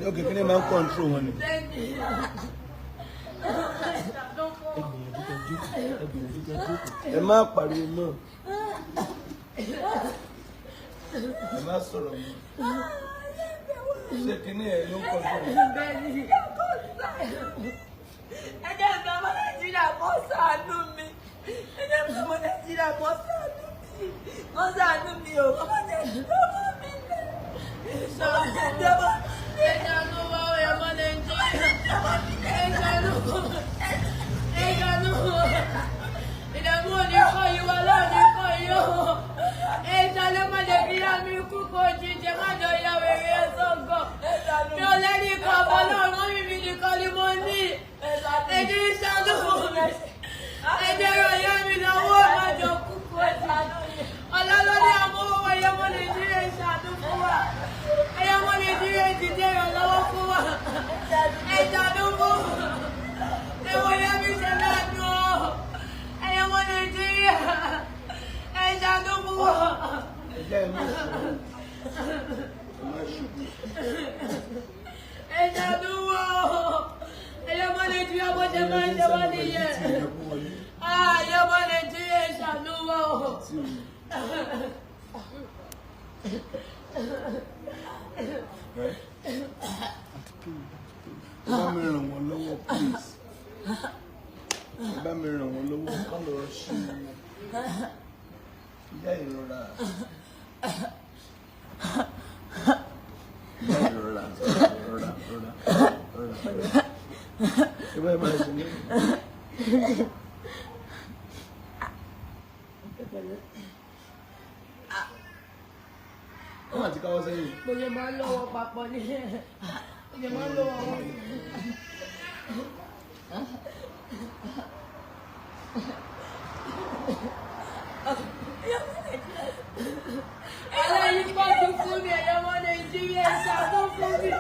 Okay, can you man control one? Ẹ má pariwo mọ́. Ẹ má sọ̀rọ̀ mọ́. Ṣé kíní ẹ ló ń control? Ẹ jẹ́ ìgbà ọmọ Nàìjíríà kó ṣàánú mi. Ẹ jẹ́ ìgbà ọmọ Nàìjíríà kó ṣàánú mi. Kó ṣàánú mi o. Ọmọ Nàìjíríà ọmọ mi lẹ̀. Ọmọ Nàìjíríà ọmọ mi lẹ̀. Ẹ ṣàánú wa o, ọmọ Nàìjíríà. Ẹ ṣàánú wa. Ẹ ṣàánú wa. Ìdààmú òní kọ́ yìí wá lónìí kọ́ yìí o. Ẹ ṣàánú má jẹ́ kí á mi kú kó jíjẹ má jọ ya wèrè ẹ sọ́gọ̀. Mi ò lẹ́ni kan bọ́ lọ́rùn mi nìkan ni mo ní. Ẹ jẹ́ ìṣàánú mi. Ẹ jẹ́ ìrọ̀yẹ́ mi lọ́wọ́ ìmájọ kúkú ẹ̀sà. Ọlọ́lọ́dẹ àwọn owó ẹyọmọ Nàìjíríà ìṣàánú fún wa. Ẹyọmọ Nàìjíríà ìdíje ìrànlọ́wọ́ fún wa. Ẹ ṣàánú fún wa. Ẹwọ yẹ mi ṣe lẹ́nu o. Ẹyọmọ Nàìjíríà. Ẹ ṣàánú fún wa. Ẹ ṣàánú wa. Ẹyọmọ Nàìjíríà bó ṣe máa ń ṣe wá nìyẹn. Ẹyọmọ Nàìjíríà ẹ ṣàánú wa o. Bá mi ràn wọ́n lọ́wọ́, please. Bá mi ràn wọ́n lọ́wọ́, kọ́ lọ ṣe ìyá ìrora. Ìyá ìrora, rọra. Ṣé báyìí máa ṣe ní? Wọ́n àti káwọ́ sẹ́yìn. Mo lè máa ń lọ́wọ́ papọ̀ ní ẹ̀. Mo lè máa ń lọ́wọ́ wọn. Wàhálà yìí pọ̀jù fún mi, ẹ̀yọ́mọ Nàìjíríà ṣàánú fún mi.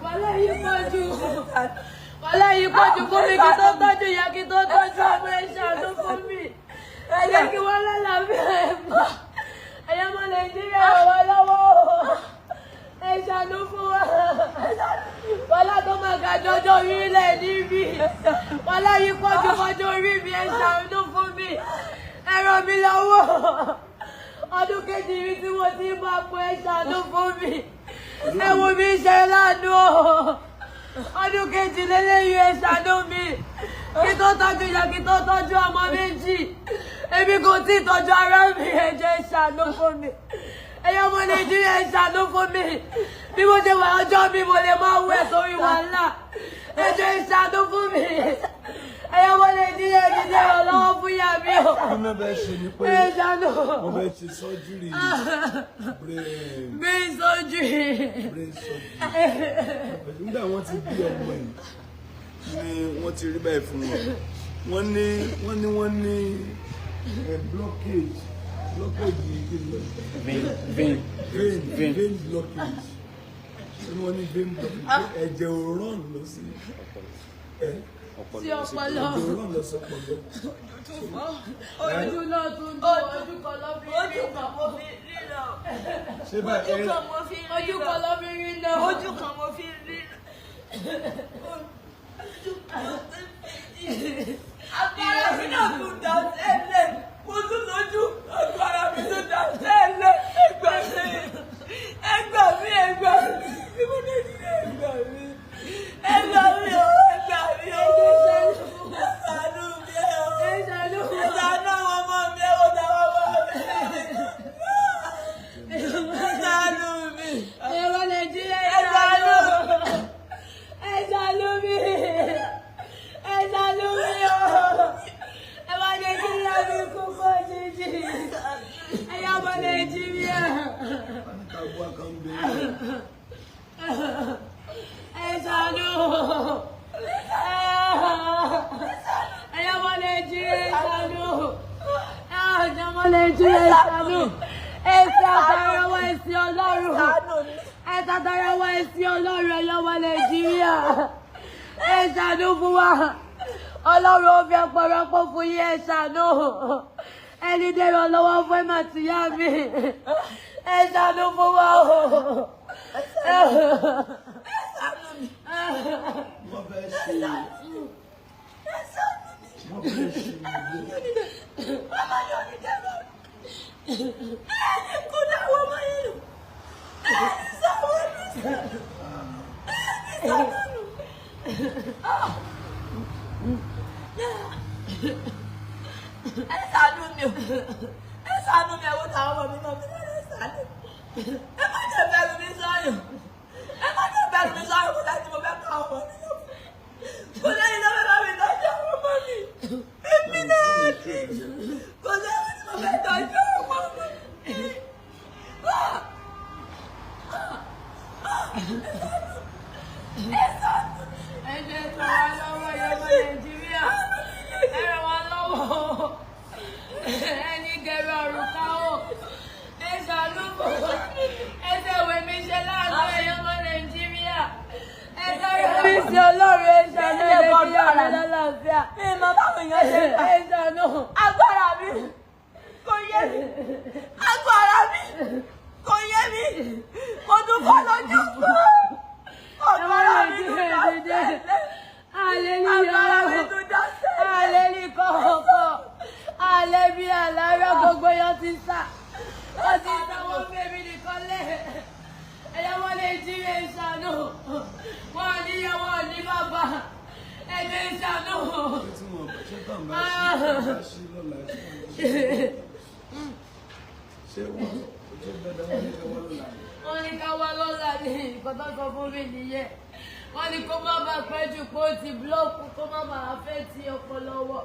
Wàhálà yìí pọ̀jù. Wàhálà yìí pọ̀jù fún mi kí tó tọ́jú ìyá kí tó tọ́jú ọmọ ẹ̀ ṣàánú fún mi. Ẹ jẹ́ kí wọ́n lálàáfíà ẹ̀ mọ́. Ẹ̀yọ́mọ Nàìjíríà wà lọ́wọ́. Ẹ ṣàánú fún wa. Wàhálà tó máa ga jọjọ orílẹ̀ níbí. Wàhálà yìí pọ̀jù fọjọ́ orí mi, ẹ ṣàánú fún mi. Ẹ ràn mí lọ́wọ́. Ọdún kejì mi tí mo ti máa pọ̀, ẹ ṣàánú fún mi. Ẹ wo mi ṣe lánàá o. Ọdún kejì lélẹ́yìí, ẹ ṣàánú mi. Kí tó tọ́jú ìyá kí tó tọ́jú ọmọ méjì. Èmi kò tí ì tọ́jú ara mi, ẹ jẹ́ ẹ ṣàánú fún mi. Ẹ̀yọ́mọ Nàìjíríà ẹ ṣàánú fún mi. Bí mo ṣe wà ọjọ́ mi mo lè máa wẹ̀ sórí wàhálà. Ẹ jẹ́ ẹ ṣàánú fún mi. Ẹ̀yọ́mọ Nàìjíríà ẹ jíjẹ́ ìrànlọ́wọ́ fún ìyá mi o. Kí ló bẹ́ẹ̀ ṣe ni pé Ẹ ṣàánú. mo bẹ́ẹ̀ ṣe sọ́júrì Brain surgery. Nígbà wọ́n ti bí ọmọ yìí ni wọ́n ti rí báyìí fún wọn. Wọ́n ní blockage vein blockage. Wọ́n ní vein blockage. Ẹ̀jẹ̀ ò rán lọ sí Sí ọpọlọ. Ojú náà tún dùn, ojú kan ló fi rí náà. Ojú kan ló fi rí náà. Ojú kan mo fi rí náà. Agbára mi náà tún dá sẹ́lẹ̀. Mo tún lójú, agbára mi tún dá sẹ́lẹ̀. Ẹ gbà mí. Ìbọn náà ti rí ẹ gbà mí. Ẹ gbà mí o. Ọlọ́run ó fi ọ̀pọ̀lọpọ̀ fún yín, ẹ ṣàánú. Ẹni dẹ̀rọ lọ́wọ́ fún ẹ̀mà tí yá mi. ẹ ṣàánú fún wa o. Wọ́n fẹ́ ṣe Mama yóò ní dẹ́rọ. Kó dáwọ́ ọmọ yẹn lò. Sọ́wọ́ mi sí. Ẹ ṣàánú mi o. Ẹ ṣàánú mi ẹ̀wọ̀n táwọn ọmọ mi náà fi lọ́ọ́ ṣàánú. Ẹ má jẹ́ bẹ̀rù mi sọ́yọ̀. Ẹ má jẹ́ bẹ̀rù mi sọ́yọ̀ kó láti mo fẹ́ ká ọmọ mi lọ. Kó lẹ́yìn náà fẹ́ bá mi tọ́jú àwọn ọmọ mi. Èmi náà ní. Kó lẹ́yìn tí mo fẹ́ tọ́jú ọmọ mi. Ẹ jẹ́ sọ wá lọ́wọ́ ìjọba Nàìjíríà. Ẹ ràn wá lọ́wọ́. Ẹni gẹ̀rẹ́ òrùka o. Ẹ ṣàánú fún wa. Ẹ ṣèwé mi ṣe láàánú ìjọba Nàìjíríà. Ẹ sọ̀rọ̀ mi sí Ọlọ́run. Ẹ ṣàánú Nàìjíríà mi lálàáfíà. Mi mọ báwo yẹn ṣe gbà. Ẹ ṣàánú. Agbára mi kò yé mi. Agbára mi kò yé mi. Mo tún fọ́ lójú fún. Agbára mi tún dá sẹ́lẹ̀. Agbára mi tún dá sẹ́lẹ̀. Alẹ́ ní kọ̀ọ̀kọ̀. Alẹ́ bí àlárọ̀ gbogbo yẹn ti sá. Wọ́n ti sanwó fèmí nìkan lẹ̀. Ẹ̀yẹ́wọ́ Nàìjíríà ìṣàánú. Wọ́n níyàwó ní bàbá. Ẹ̀jẹ̀ ìṣàánú. Wọ́n ní ká wá lọ́la ní nǹkan tó sọ fún mi nìyẹn. Wọ́n ní kó má bàa pẹ́ jù pé ó ti búlọ́ọ̀kù kó má bàa fẹ́ ti ọpọlọ wọ̀.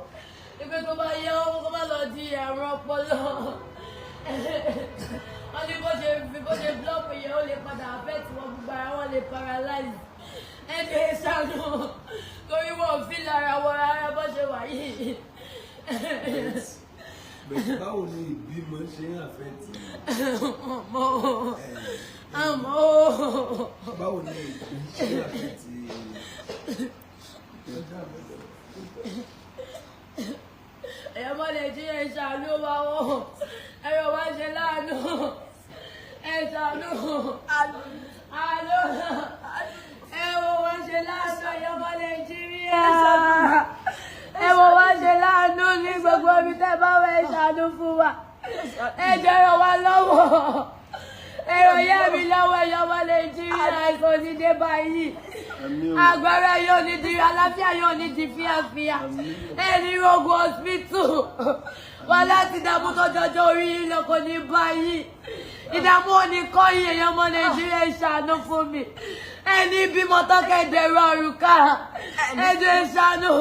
Ibi tó bá yẹ ọmọ kó má lọ di àrùn ọpọlọ. Wọ́n ní bó ṣe búlọ́ọ̀kù yẹn ó lè padà fẹ́ tí wọ́n gbogbo ara wọn lè paralyze. Ẹ̀jẹ̀ ìṣàánú torí wọn ò fi lára wọ ara bó ṣe wà yìí. Báwo ni ìbímọ ṣe ń àfẹ́tì? Àmọ́. Báwo ni ìbímọ ṣe ń àfẹ́tì? Ẹ̀yọ́mọ́ Nàìjíríà ìṣàánú wa o. Ẹ̀rọ wa ṣe láàánú. Ẹ ṣàánú. Àánú. Ẹ̀rọ wa ṣe láàánú ẹ̀yọ́mọ́ Nàìjíríà. Ẹ̀rọ wa ṣe láàánú ní gbogbo ibi tẹ́ bá wẹ̀ ṣàánú fún wa. Ẹ jẹ́ ràn wá lọ́wọ́. Ẹ̀rọ yẹ́ mi lọ́wọ́ ẹ̀yọ́mọ́ Nàìjíríà kò ní dé báyìí. Agbára yóò ní di àlàáfíà yóò ní di fíàfíà. Ẹni rogun hospital. Wọ́n láti dààmú tó jọjọ́ orí yìí lọ kò ní báyìí. Ìdààmú òní kọ́ yìí èèyàn ọmọ Nàìjíríà ìṣàánú fún mi. Ẹni bímọ tọ́kẹ̀dẹ̀rọ òrùka. Ẹjọ́ ìṣàánú.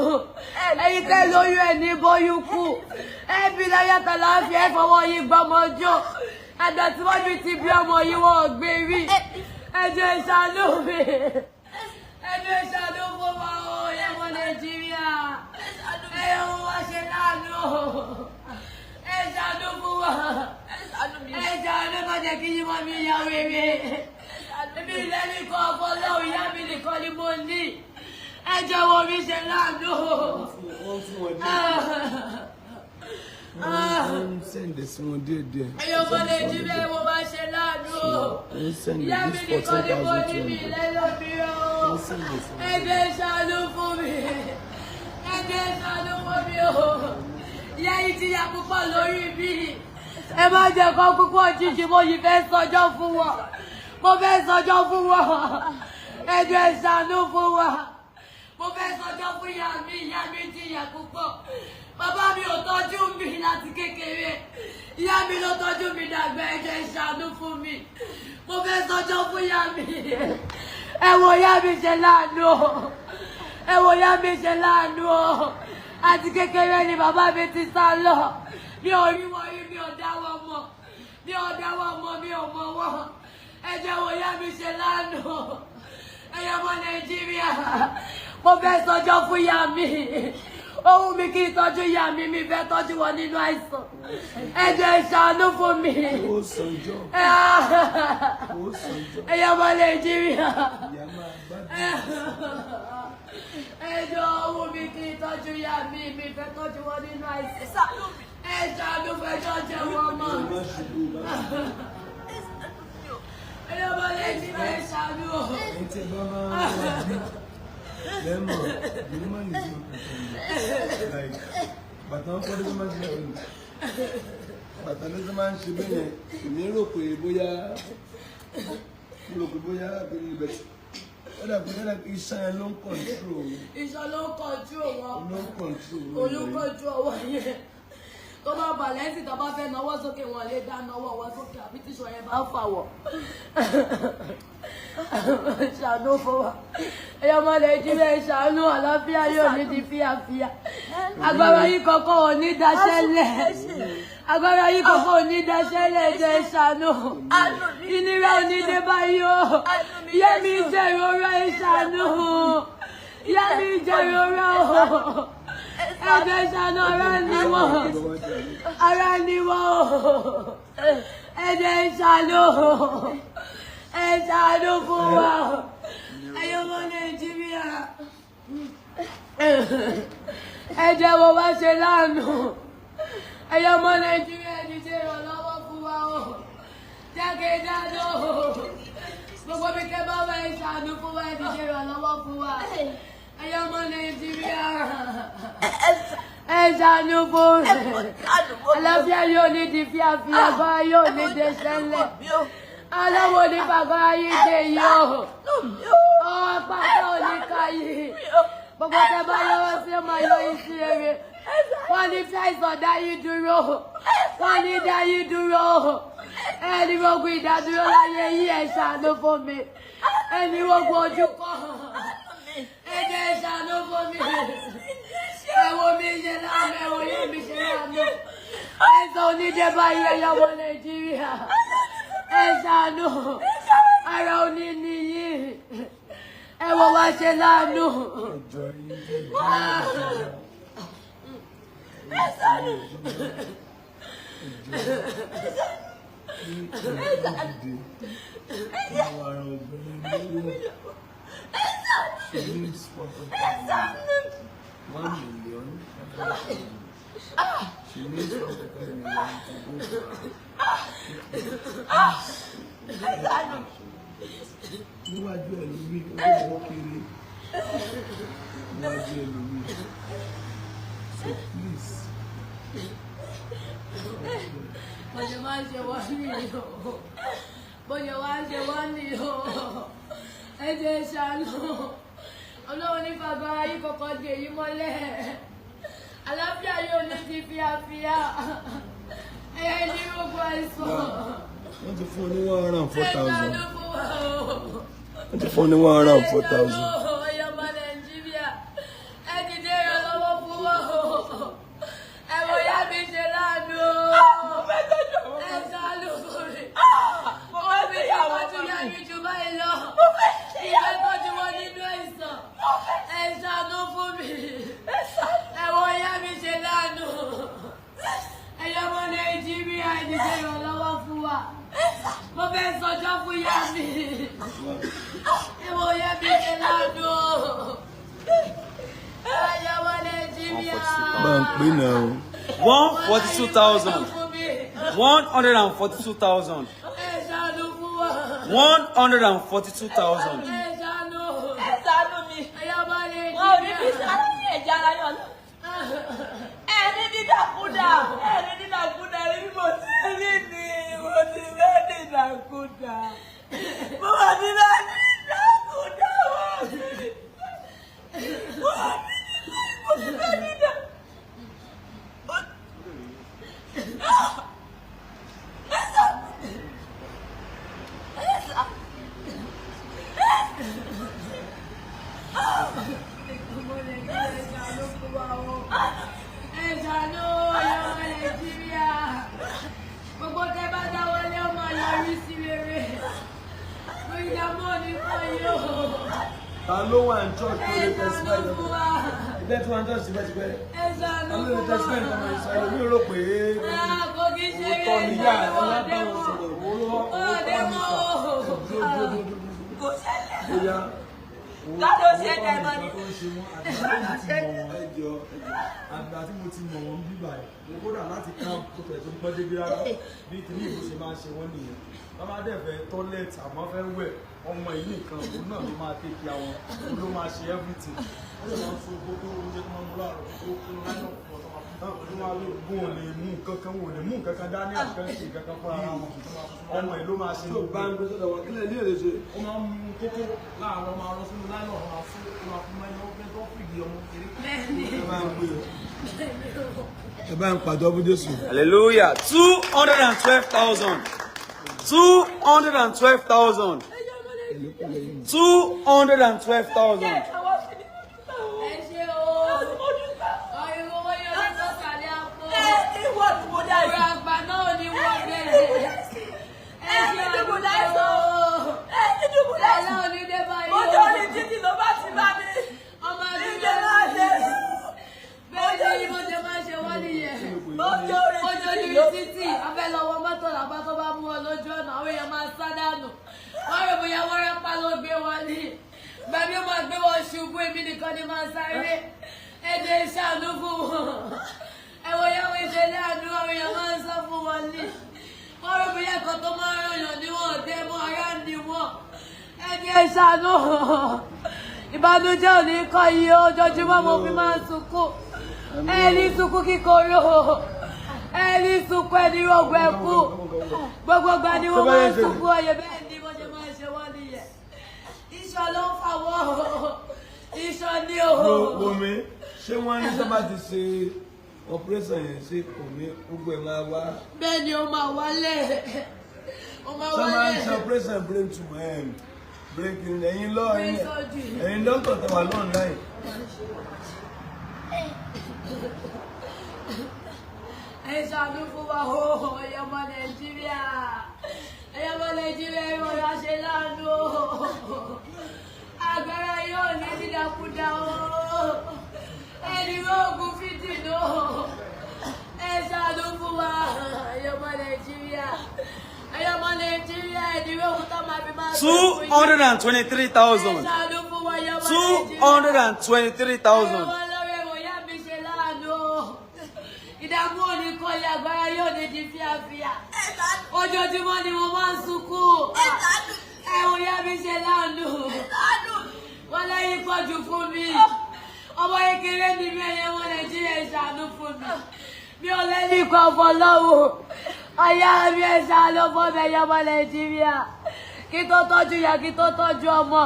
Ẹyin tẹ́ lóyún ẹ̀ ní bóyún kú. Ẹbí láyàtọ̀ láàfin ẹ̀ fọwọ́ yìí gbọmọjọ́. Àgbà tí wọ́n fi ti bí ọmọ yìí wọ́n gbé rí. Ẹjọ́ ìṣàánú mi. Ẹjọ́ ìṣàánú fún wa o, ẹ̀wọ̀ Nàìjíríà. Ẹ̀yọ̀ wa ṣe láàánú. Ẹ ṣàánú fún wa. Ẹ ṣàánú má jẹ́ kí yín mọ́ mi ya wèrè. Èmi ilé nìkan ọ̀pọ̀ lọ́wọ́ ìyá mi nìkan ni mo ní. Ẹ jọ̀wọ́ mi ṣe láàánú. Wọ́n sẹ́ndẹ̀ sí wọn díẹ̀díẹ̀. Ẹ̀yọ̀ ọmọ Nàìjíríà wo bá ṣe láàánú. Ìyá mi nìkan ni mo ní mi lẹ́lọ́mìíràn. Ẹ jẹ́ ṣàánú fún mi. Ẹ jẹ́ ṣàánú fún mi o. Ìyá yìí ti ya púpọ̀ lórí mi. Ẹ má jẹ́ kó púpọ̀ jíjì mo yìí fẹ́ sọjọ́ fún wọn. Mo fẹ́ sọjọ́ fún wọn. Ẹ jẹ́ ṣàánú fún wa. Mo fẹ́ sọjọ́ fún ìyá mi ti ya púpọ̀. Bàbá mi ò tọ́jú mi láti kékeré. Ìyá mi ló tọ́jú mi dàgbà. Ẹ jẹ́ ṣàánú fún mi. Mo fẹ́ sọjọ́ fún ìyá mi. Ẹ wo ìyá mi ṣe láàánú o. Ẹ wo ìyá mi ṣe láàánú o. Àti kékeré ni bàbá mi ti sá lọ. Mi ò rí wọn rí, mi ò dá wọn mọ̀. Mi ò dá wọn mọ̀, mi ò mọ̀ wọn. Ẹ jẹ́ wo ìyá mi ṣe láàánú o. Ẹ̀yin ọmọ Nàìjíríà, mo fẹ́ sọjọ́ fún ìyá mi. Ohun mi kí n tọ́jú ìyá mi fẹ́ tọ́jú wọn nínú àìsàn. Ẹ jẹ́ ṣàánú fún mi. Ẹ̀yin ọmọ Nàìjíríà. Ẹ jọ̀ọ́ ohun mi kí n tọ́jú ìyá mi fẹ́ tọ́jú wọn nínú àìsàn. Ẹ ṣàánú fẹ́ tọ́jú wọn mọ́. tí ẹ bá máa wá bí lẹ́mọ̀ the woman is not like bàtà ń fọ́dún tó máa ń ṣe ọ̀nà bàtà ló tó máa ń ṣe bẹ́ẹ̀ yẹn èmi rò pé bóyá bẹ̀rẹ̀ ó dàbí iṣan yẹn ló ń kọ̀ntró. Iṣan ló ń kọ̀ntró wọn. Ló ń kọ̀ntró. Olùkọ̀ntró ọwọ́ yẹn. Tó bá balẹ̀ sí tó bá fẹ́ náwó sókè wọn lè dá náwó wọn sókè àbí tíṣọ yẹn bá fà wọ̀. Ṣàánú fún wa. Ẹyọ ọmọ Nàìjíríà ṣàánú àlàáfíà yóò ní di fíàfíà. Agbára yìí kọ̀ọ̀kan ò ní daṣẹ́lẹ̀. Agbára yìí kọ̀ọ̀kan ò ní daṣẹ́lẹ̀ jẹ́ ṣàánú. Ìnira ò ní dé báyìí o. Ìyá mi jẹ́ ìrora ìṣàánú. Ìyá mi jẹ́ ìrora o. Ẹ̀jẹ̀ ṣàánú ara ni wọ́n. Ara ni wọ́n. Ẹ̀jẹ̀ ṣàánú. Ẹ ṣàánú fún wa. Ẹ̀yin ọmọ Nàìjíríà. Ẹ jẹ́ wo wá ṣe láàánú. Ẹ̀yin ọmọ Nàìjíríà ti ṣe ìrànlọ́wọ́ fún wa o. Jákèjádò. Gbogbo bí kẹ́ bá wá ẹ ṣàánú fún wa, ẹ ti ṣe ìrànlọ́wọ́ fún wa. Ẹ̀yin ọmọ Nàìjíríà. Ẹ ṣàánú fún rẹ̀. Àlàáfíà yóò ní di fíàfíà, agbára yóò ní di ṣẹlẹ̀. Aláwọ̀ ní bàbá ayé dé yìí o. Ọwọ́ pátá ò ní ká yìí. Gbogbo tẹ bá yọwọ́ sí ọmọ yóò yí sí eré. Wọ́n ní fi àìsàn dá yín dúró. Wọ́n ní dá yín dúró. Ẹni rogun ìdádúró láyé yìí ẹ ṣàánú fún mi. Ẹni rogun ojú kọ́. Ẹ jẹ́ ṣàánú fún mi. Ẹ wo mi ṣe láàmú, ẹ wo yé mi ṣe láàmú. Ẹ̀sán onídé báyìí ẹ̀yọ́ ọmọ Nàìjíríà. Ẹ ṣàánú. Ara òní nìyí. Ẹ wo wá ṣe láàánú. Ẹ ṣàánú. She needs 1 million. She needs 1 million to go. Níwájú ẹlòmíì, ó kéré. Níwájú ẹlòmíì. So please. Bọ́jọ̀ máa ń ṣe wọ́n nìyí o. Bọ́jọ̀ wá ń ṣe wọ́n nìyí o. Ẹ jẹ́ ṣàánú. Ọlọ́run ní bàbá ayé kọ̀ọ̀kan dè yí mọ́lẹ̀. Àlàáfíà yóò ní di fíafíà. Ẹ ní gbogbo àìsàn. Wọ́n ti fún ní 104,000. Ẹ ṣàánú fún wa o. Wọ́n ti fún ní 104,000. Ẹ̀yin ọmọ Nàìjíríà. Ẹ dìde ìrànlọ́wọ́ fún wa o. Ẹ wo ìyá mi ṣe láàánú o. Ẹ ṣàánú fún mi. Wọ́n fi ìyàwó tún yá mi jù báyìí lọ. Ìfẹ́ tọ́jú wọn nínú àìsàn. Ẹ ṣàánú fún mi. Ẹ wo ìyá mi ṣe láàánú. Ẹ̀yin ọmọ Nàìjíríà ẹ dìde ìrànlọ́wọ́ fún wa. Mo fẹ́ sọjọ́ fún ìyá mi. Ẹ wo ìyá mi ṣe láàánú. Ẹ̀yin ọmọ Nàìjíríà. Máa ń pè náà. 142,000. 142,000. 142,000. Ẹ̀sánú mi. Wọ́n ò ní fi sánú ní ẹ̀jẹ̀ ara yọ̀ lọ. Ẹni dídàkúdà. Ẹni dídàkúdà ni mo ti rí ni mo ti fẹ́ dídàkúdà. Mo wà ní bẹ́ẹ̀ dídàkúdà wọ́n mi. Mo ti fẹ́ dídàkúdà. Gbogbo tẹ bá dáwọ́lé ọmọ yọrí sí rere. Ìdààmú ni fún yóò. Ta ló wà ní church tó lè testify lọ́wọ́? Ẹgbẹ́ tí wọ́n ń church tipẹ́tipẹ́. Ta ló lè testify lọ́wọ́ ìsọ̀rọ̀? Mi ò rò pé òótọ́ ni yá alábàáwọn sọ̀rọ̀ òótọ́ ni sà. Kò ṣẹlẹ̀. Bóyá Lọ́dọ̀ ṣe ẹ̀dá ẹ̀mọ́ ni. ẹjọ́ àgbà tí mo ti mọ̀ wọ́n bíbà ẹ̀ mo kódà láti camp tó fẹ̀ tó gbọ́ débi rárá bí kìíní ìbò ṣe máa ṣe wọ́n nìyẹn wọ́n máa dẹ̀ fẹ́ tọ́lẹ̀tì àmọ́ fẹ́ wẹ̀ ọmọ ìlú nǹkan òun náà ló máa tẹ̀kí àwọn òun ló máa ṣe everything ó lè máa fún gbogbo oúnjẹ tó máa mú láàárọ̀ tó kún láyọ̀ ọdún wa ló gún òun lè mú nǹkan kan wò lè mú nǹkan kan dání àkànṣe nǹkan kan fún ara wọn ọmọ ìlú máa ṣe ló bá ń gbé sọ́dọ̀ wọn kílẹ̀ ní èdè ṣe ó máa ń mú kókó láàárọ̀ máa rọ sínú láyọ̀ máa fún mẹ́rin ó fẹ́ tó fìdí ọmọ kiri ẹ bá ń pàdé ọdún Jésù. Hallelujah. 212,000. 212,000. 212,000. Bàbí ó máa gbé wọn ṣubú èmi nìkan ni máa sáré ẹ̀jẹ̀ ìṣàánú fún wọn ẹ̀wọ̀ ìyàwó ìṣẹ̀lẹ̀ àánú àwọn èèyàn máa ń sọ fún wọn ní wọ́n rò bóyá ẹ̀kọ́ tó máa ń ròyàn ní wọn ọ̀dẹ́ mọ́ ara ní wọn ẹ̀jẹ̀ ìṣàánú ìbànújẹ́ ò ní kọ́ iye ojoojúmọ́ mo fi máa ń sunkún ẹ̀ẹ́lì sunkún kíkorò ẹ̀ẹ́lì sunkún ẹni rògbò ẹ̀kú gbogbo gbà ni wọ́n máa ń sunkún ọyẹ bẹ́ẹ̀ ni mo ṣe máa ń ṣe wọ́n nìyẹn. Iṣan ló ń fàwọ́ iṣan ní òhò. Omi ṣé wọ́n ní sábà ti ṣe operation yẹn ṣe kò ní gbogbo ẹ̀ máa wá. Bẹ́ẹ̀ ni ó máa wálẹ̀. Ó máa wálẹ̀. Sábà ń ṣe operation brain tumor breaking ẹ̀yin lọ ẹ̀yin dọ́kítọ̀ tẹ wà lọ́n láì. Ẹ ṣàánú fún wa o, ẹ̀yọ́ ọmọ Nàìjíríà. Ẹ̀yọ́ ọmọ Nàìjíríà yóò yá ṣe láàánú o. Agbára yóò ní dídàkudà o. Ẹni ogun fìdí lò. Ẹ ṣàánú fún wa, ẹ̀yọ́ ọmọ Nàìjíríà. Ẹ̀yọ́ ọmọ Nàìjíríà ẹni ogun tó máa fi máa 223,000. 223,000. Ìdààmú òní kọ́ ya agbára yóò ní di fíafíà. Ojoojúmọ́ ni mo máa ń sunkún. Ẹ̀wọ̀n ya mi ṣe láàánú. Wọ́n lẹ́yìn pọ̀jù fún mi. Ọmọ kékeré ni mi ẹ̀yẹ wọn Nàìjíríà ìṣàánú fún mi. Mi ò lẹ́yìn kan fọlọ́wọ́. Ọ̀yá mi ẹ̀ ṣàánú fún mi ẹ̀yẹ ọmọ Nàìjíríà. Kí tó tọ́jú ìyá kí tó tọ́jú ọmọ.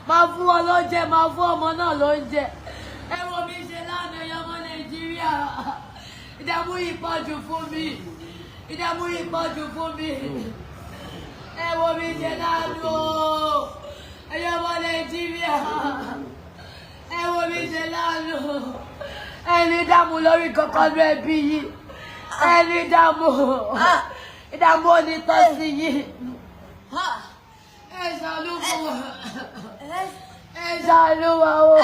Máa fún wọn lóúnjẹ, máa fún ọmọ náà lóúnjẹ. Ẹ̀wọ̀n mi ṣe láàánú ẹ̀yẹ ọmọ Nàìjíríà. Ìdààmú yìí pọ̀jù fún mi. Ìdààmú yìí pọ̀jù fún mi. Ẹ wo mi ṣe láàánú o. Ẹ̀yin ọmọ Nàìjíríà. Ẹ wo mi ṣe láàánú. Ẹni dààmú lórí kankan ló ẹbí yìí. Ẹni dààmú. Ìdààmú ò ní tọ́ sí yìí. Ẹ ṣàánú fún wa. Ẹ ṣàánú wa o.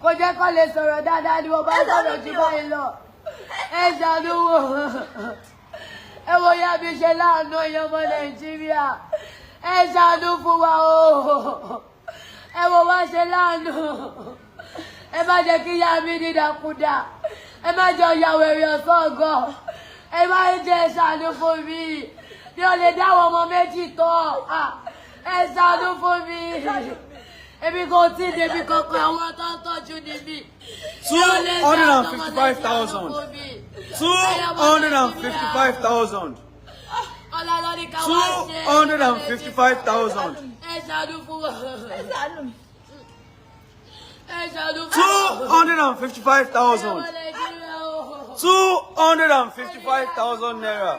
Kò jẹ́ kó lè sọ̀rọ̀ dáadáa ni mo bá sọ̀rọ̀ jù báyìí lọ. Ẹ ṣàánú wò. Ẹ wo ya mi ṣe láàánú ẹ̀yin ọmọ Nàìjíríà. Ẹ ṣàánú fún wa o. Ẹ wo wá ṣe láàánú. Ẹ má jẹ́ kí ya mi dídàkudà. Ẹ má jẹ́ ìyàwó èrè ọ̀sọ́gọ̀. Ẹ má jẹ́ ṣàánú fún mi. Mi ò lè dáwọ́ ọmọ méjì tọ́. Ẹ ṣàánú fún mi. Èmi kò tí ì débi kankan àwọn tó ń tọ́jú ni mí. 255,000. 255,000. 255,000. 255,000. 255,000 naira.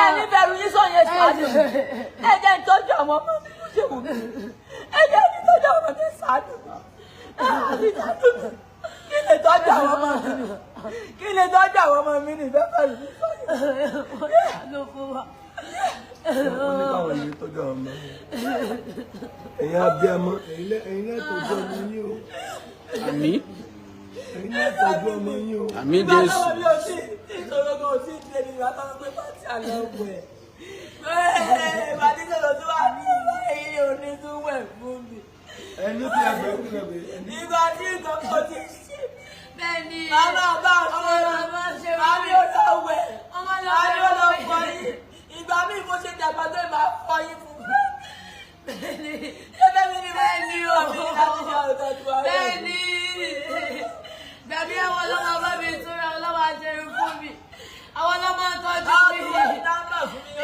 Ẹni bẹ̀rù yín sọ yẹn ṣáájú. Ẹ jẹ́ ìtọ́jú àwọn ọmọ mi ló ṣe wù mí. Ẹ jẹ́ ìtọ́jú àwọn ọmọ mi ṣáájú. Kí lè tọ́jú àwọn ọmọ mi? Kí lè tọ́jú àwọn ọmọ mi ní ìfẹ́ pẹ̀lú mi sọ yẹn? Ló fún wa. Wọ́n ní káwọn ilé tọ́jú àwọn ọmọ. Ẹ̀yin abiyamọ, ẹ̀yin náà tọ́jú ọmọ yín o. Àmín. Ẹ̀yin náà tọ́jú ọmọ yín o. Àmín Jésù. Ìṣòro kan ò sí ìdílé ní ìgbà tó ń gbé pàtí àlọ́ ọ̀gbọ̀n ẹ̀. Ìbàdí sọ̀rọ̀ tó wà ní ilé òní tó wẹ̀ fún mi. Ẹni tí a bẹ̀rù rẹ̀ bẹ̀. Ìgbà tí ìkọ̀kọ̀ ti ṣe Bẹ́ẹ̀ni. Màmá bá ṣe Màmá ṣe màmí ò lọ wẹ̀. Ọmọ lọ Màmí ò lọ wẹ̀. fọ yín. Ìgbà míì mo ṣe dàgbà tó ìmọ̀ fọ yín fún mi. Bẹ́ẹ̀ni. Ẹgbẹ́ mi ni Bẹ́ẹ̀ni o. Àbí láti ṣe àrùtọ́jú wa. Bẹ́ẹ̀ni. Bẹ̀bí àwọn ọlọ́mọ bá mi túra ọlọ́mọ àṣẹrù fún mi. Àwọn ọlọ́mọ tọ́jú mi.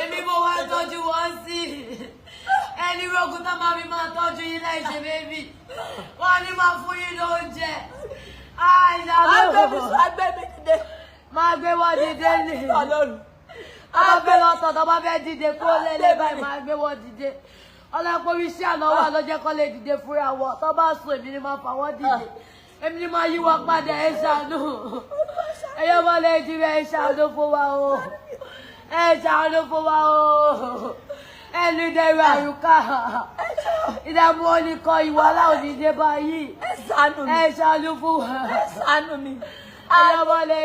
Èmi mo wá tọ́jú wọn sí. Ẹni rogun tó máa fi máa tọ́jú yín láì ṣe bébì. Wọ́n ní máa fún yín lóúnjẹ. Agbẹ́mi dìde. Máa gbé wọ́n dìde ní. Ọlọ́run. Máa gbé lọ tọ̀tọ̀ bá fẹ́ dìde kó lélẹ̀ báyìí máa gbé wọ́n dìde. Ọlọ́pọ̀ iṣẹ́ àná wà lọ́jọ́ kọ́ lè dìde fúnra wọn. Tó bá sùn èmi ni máa fà wọ́n dìde. Èmi ni máa yí wọn padà ẹ ṣàánú. Ẹyọ mọ́ lè jí ẹ ṣàánú fún wa o. Ẹ ṣàánú fún wa o. Ẹni dẹrù àrùká. Ìdààmú oníkan ìwà láwọn onídé báyìí. Ẹ ṣàánú mi. Ẹ ṣàánú fún wa. Ẹ ṣàánú mi. Ẹyọ mọ́ lè